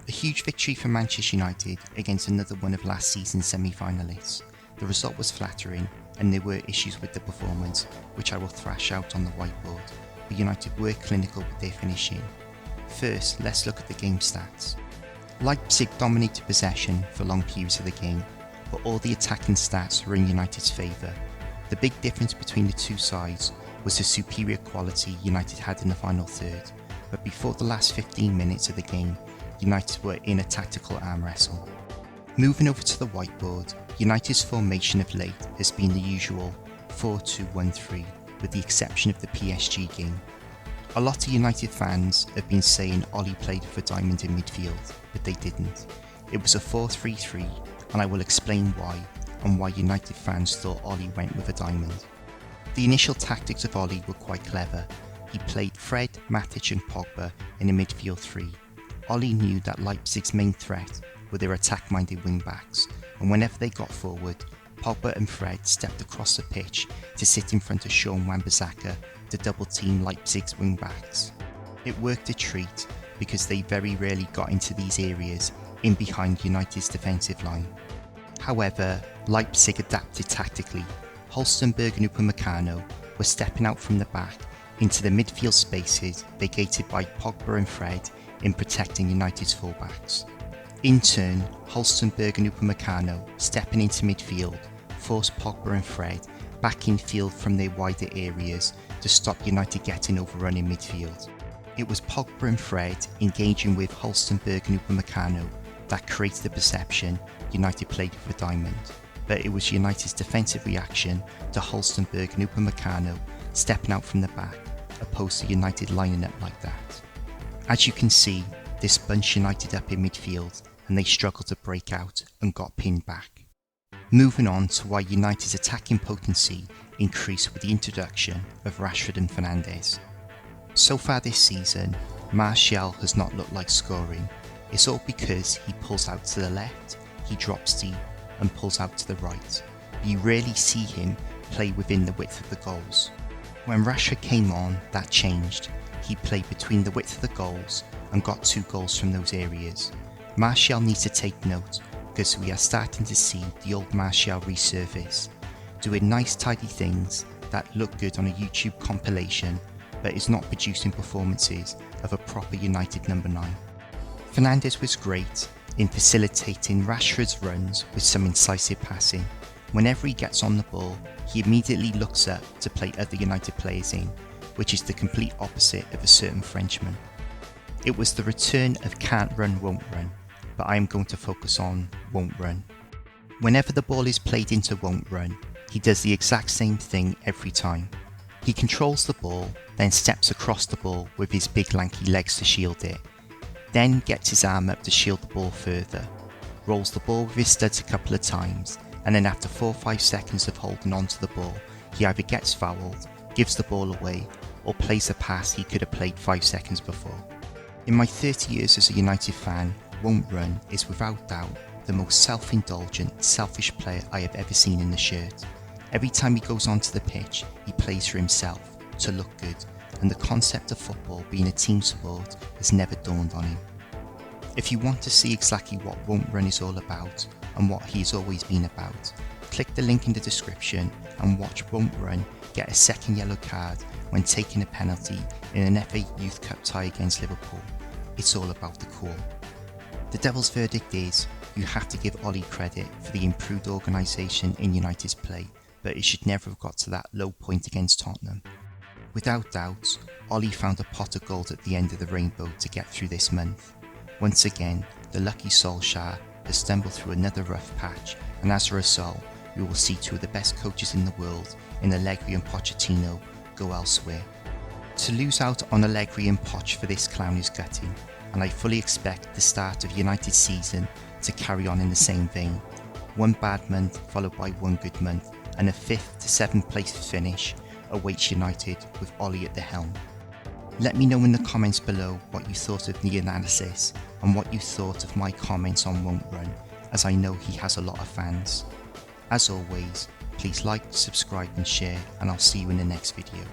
A huge victory for Manchester United against another one of last season's semi-finalists. The result was flattering and there were issues with the performance, which I will thrash out on the whiteboard, but United were clinical with their finishing. First, let's look at the game stats. Leipzig dominated possession for long periods of the game, but all the attacking stats were in United's favour. The big difference between the two sides was the superior quality United had in the final third, but before the last 15 minutes of the game, United were in a tactical arm wrestle. Moving over to the whiteboard, United's formation of late has been the usual 4-2-1-3, with the exception of the PSG game. A lot of United fans have been saying Ollie played for Diamond in midfield, but they didn't. It was a 4-3-3, and I will explain why, and why United fans thought Ollie went with a diamond. The initial tactics of Ollie were quite clever. He played Fred, Matic and Pogba in a midfield three. Ollie knew that Leipzig's main threat were their attack-minded wing-backs, and whenever they got forward, Pogba and Fred stepped across the pitch to sit in front of Sean Wan-Bissaka to double-team Leipzig's wing-backs. It worked a treat because they very rarely got into these areas in behind United's defensive line. However, Leipzig adapted tactically. Halstenberg and Upamecano were stepping out from the back into the midfield spaces vacated by Pogba and Fred in protecting United's fullbacks. In turn, Halstenberg and Upamecano stepping into midfield forced Pogba and Fred back in field from their wider areas to stop United getting overrun in midfield. It was Pogba and Fred engaging with Halstenberg and Upamecano that created the perception United played with a diamond, but it was United's defensive reaction to Halstenberg and Upamecano stepping out from the back, opposed to United lining up like that. As you can see, this bunched United up in midfield and they struggled to break out and got pinned back. Moving on to why United's attacking potency increased with the introduction of Rashford and Fernandes. So far this season, Martial has not looked like scoring. It's all because he pulls out to the left, he drops deep and pulls out to the right. You rarely see him play within the width of the goals. When Rashford came on, that changed. He played between the width of the goals and got 2 goals from those areas. Martial needs to take note because we are starting to see the old Martial resurface, doing nice tidy things that look good on a YouTube compilation but is not producing performances of a proper United number 9. Fernandes was great in facilitating Rashford's runs with some incisive passing. Whenever he gets on the ball, he immediately looks up to play other United players in, which is the complete opposite of a certain Frenchman. It was the return of can't run, won't run, but I am going to focus on won't run. Whenever the ball is played into won't run, he does the exact same thing every time. He controls the ball, then steps across the ball with his big lanky legs to shield it, then gets his arm up to shield the ball further, rolls the ball with his studs a couple of times, and then after 4 or 5 seconds of holding onto the ball, he either gets fouled, gives the ball away, or plays a pass he could have played 5 seconds before. In my 30 years as a United fan, won't run is without doubt the most self-indulgent, selfish player I have ever seen in the shirt. Every time he goes onto the pitch, he plays for himself, to look good, and the concept of football being a team sport has never dawned on him. If you want to see exactly what won't run is all about, and what he's always been about, click the link in the description and watch Won't Run get a second yellow card when taking a penalty in an FA Youth Cup tie against Liverpool. It's all about the call. The Devil's verdict is, you have to give Ollie credit for the improved organisation in United's play, but it should never have got to that low point against Tottenham. Without doubt, Ollie found a pot of gold at the end of the rainbow to get through this month. Once again, the lucky Solskjaer has stumbled through another rough patch, and as a result, we will see 2 of the best coaches in the world in Allegri and Pochettino go elsewhere. To lose out on Allegri and Poch for this clown is gutting, and I fully expect the start of United's season to carry on in the same vein. 1 bad month followed by 1 good month, and a 5th to 7th place finish awaits United with Ollie at the helm. Let me know in the comments below what you thought of the analysis and what you thought of my comments on Won't Run, as I know he has a lot of fans. As always, please like, subscribe and share, and I'll see you in the next video.